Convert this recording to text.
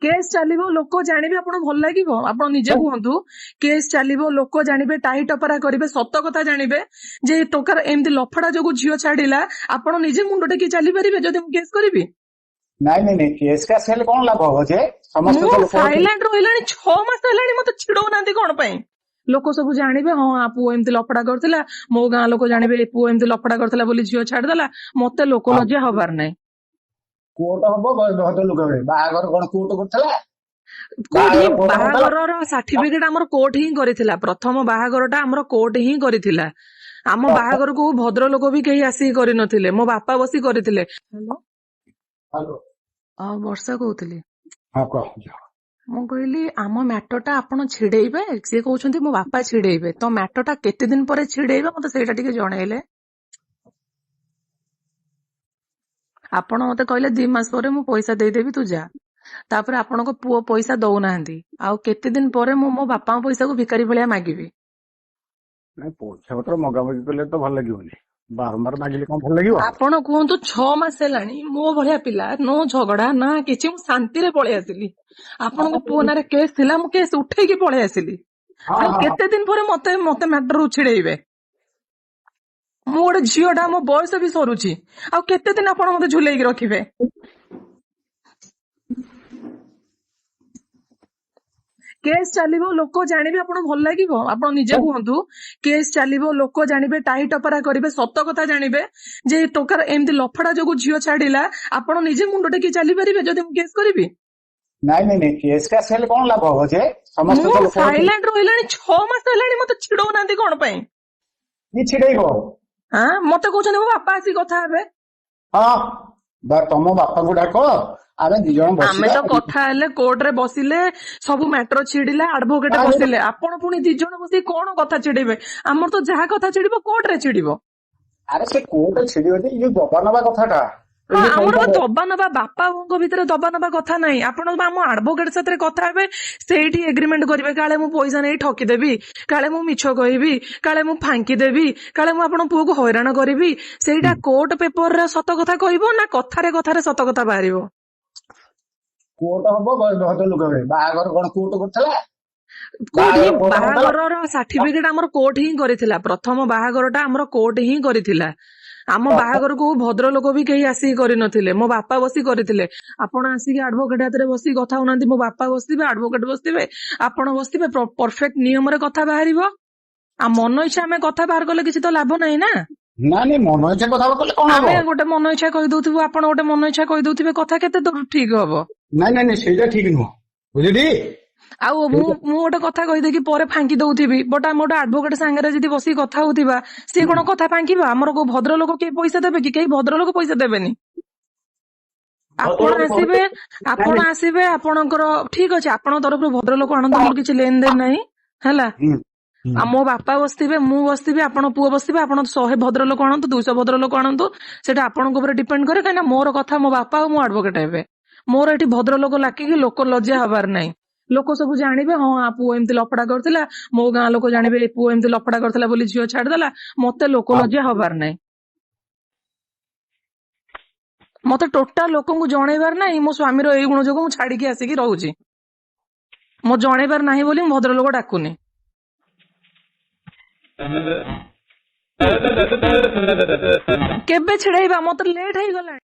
Case चलिबो लोक जानिबे आपण भल लागिबो आपण निजे कहंतु केस चलिबो लोक जानिबे टाई टपरा करिवे सत कथा जानिबे जे टोकार एमती लफड़ा जोगु झियो छाडिला आपण निजे मुंड टेकी चली परिबे जदि मु केस करबी ନାଇଁ ନାଇଁ ନାଇଁ केस का सेल कौन लाभ हବ जे ସମସ୍ତେ मु ତ ଲୋକ साइलेंट रहिलानी 6 मास हेलानी मते छिडौ नांती कोन पई लोक सब जानिबे हां आ पुओ एमती लफड़ा करथिला मो गां लोक जानिबे पुओ एमती लफड़ा करथिला बोली झियो छाडी देला मते लोक लज्जा हबार नै କୋର୍ଟ ହବ ଭଦ୍ରଲୋକ ହେବେ ବାହାଘର କଣ କୋର୍ଟ କରୁଥିଲା कोठी ବାହାଘର କୋର୍ଟ ହଉଥିଲା बाहागर सर्टिफिकेट आमर कोर्ट ही करिथिला प्रथम बाहागरटा आमर कोर्ट ही करिथिला आम बाहागर को भद्र लोक भी कहीं आसी करि नथिले मो बापा बसी करिथिले हेलो हेलो वर्षा कहउतली हां कह मु कहली आम मैटरटा आपण छिड़ेइबे से कहउछंती मो बापा छिड़ेइबे तो मैटरटा केते दिन परे छिड़ेइबे मते सेटा टिके जणैले आपण मते कहले 2 मास परे मु पैसा देई देबी तू जा तापर आपनको पुओ पैसा दउनाहांती आउ केते दिन परे मु मो बापा पैसा को भिकारी भलिया मागिबी ନାଇଁ ପଇସା ପତ୍ର ମଗାମଗି କଲେ ତ ଭଲ ଲାଗିବନି ବାରମ୍ବାର ମାଗିଲେ କଣ ଭଲ ଲାଗିବ ଆପଣ କୁହନ୍ତୁ 6 ମାସ ହେଲାଣି ମୋ ଭଳିଆ ପିଲା नो झगड़ा ना किछि मु शांति रे पळे आसिली आपनको पुओ नारे केस थिला मु केस उठेकी पळे आसिली ହଁ ଆଉ ହଁ କେତେ दिन ପରେ ମତେ ମତେ ମ୍ୟାଟର ଉଛିଡେଇବେ ମୁଁ ଗୋଟେ ଝିଅଟା ମୋ ବୟସ ବି ସରୁଛି ଆଉ କେତେ ଦିନ ଆପଣ ମତେ ଝୁଲେଇକି ରଖିବେ केस चलिबो लोक जानिबे आपण भल लागिबो आपण निजे कहंतु केस चलिबो लोक जानिबे टाई टपरा करिवे सत कथा जानिबे जे टोकार एमती लफड़ा जोगु झियो छाडिला आपण निजे मुंड टेकी चली परिबे जदि मु केस करबी ନାଇଁ ନାଇଁ ନାଇଁ केस का सेल कौन लाभ हବ जे ସମସ୍ତେ ତ मु ଲୋକ साइलेंट रहिलानी 6 मास हेलानी मते छिडौ नांती कोन पई କି ଛିଡେଇବ हां मते कहउछन मो बापा आसी कथा हेबे ହଁ ବା ତମ ବାପାଙ୍କୁ ଡାକ ଆମେ ଦି ଜଣ आमे ବସିବା तो कथा हेले कोर्ट रे बसिले सब मैटर छिड़िला एडवोकेट बसिले आपण पुणी 2 जण बसी कोन कथा छिड़िबे हमर तो जहा कथा छिड़िबो कोर्ट रे छिड़िबो ଆରେ ସେ କୋର୍ଟ ଛିଡିବ ଯେ ଏଇ ଯୋଉ ଦବା ନବା କଥାଟା हाँ आमर दबा नबा बापा भितर दबा नबा कथा नहीं आपण आम आडभोकेट साथे कथा हेबे सेठी एग्रीमेंट करिवे काले मु पैसा नहीं ठकीदेवी काले मु मिछ कहबी काले मु फांकी देवी काले मु आपण पुओ को हैरान करिवि सेटा कोर्ट पेपर रे सत कथा कहबो ना कथारे सत कथा बाहरिबो କୋର୍ଟ ହବ ଭଦ୍ରଲୋକ ହେବେ ବାହାଘର କଣ କୋର୍ଟ କରୁଥିଲା कोठी ବାହାଘର କୋର୍ଟ ହଉଥିଲା बाहागर सर्टिफिकेट आमर कोर्ट ही करिथिला प्रथम बाहागरटा आमर कोर्ट ही करिथिला आम बाहागर को भद्र लोक भी कहीं आसी करि नथिले मो बापा बसी करिथिले आपण आसी एडवोकेट हाथ रे बसी कथा होनांती मो बापा बसिबे एडवोकेट बसिबे आपण बसिबे परफेक्ट नियम रे कथा बाहरिबो आ मन इच्छा हमें कथा बाहर कले किछि तो लाभ नाही ना ନା ନାଇଁ ମନ ଇଚ୍ଛା କଥା କଲେ କଣ ହବ आमे गोटे मन इच्छा कहि दउथिबो आपण गोटे मन इच्छा कहि दउथिबे कथा केते दूर ठीक हबो ନାଇଁ ନାଇଁ ନାଇଁ ସେଇଟା ଠିକ ନୁହଁ ବୁଝିଲି आउ मु गोटे कथा कहि देकी परे फांकी दउथिबी बट हम गोटे एडवोकेट संगे जदि बसी कथा होतिबा से कोन कथा फांकीबा हमर को भद्र लोक के पैसा देबे कि केही भद्र लोक पैसा देबेनी आपण आसीबे आपणकर ठीक अछि आपण तरफ भद्र लोक आनंद मोर किछि लेन देन नाही हला आ मो बापा बसथिबे मु बसथिबे आपण पुओ बसथिबे आपण 100 भद्र लोक आनंतु 200 भद्र लोक आनंतु सेटा आपण को ऊपर डिपेंड करे काना मोर कथा मो बापा और मो एडवोकेट हेबे मोर एठी भद्र लोक लाकी कि लोक लज्जा हबार नाही लोक सब जानिबे हां आ पुओ एमती लफड़ा करथिला मो गां लोक जानिबे पुओ एमती लफड़ा करथिला बोली झियो छाडी देला मते लोक लज्जा हबार नाही मते टोटल लोक को जणैबार नाही मो स्वामी रो एई गुण जोग मु छाडी के आसी कि रहूची मो जणैबार नाही बोली मु भद्र लोक डाकुनी केबे छिड़ैबा मते लेट हे गला।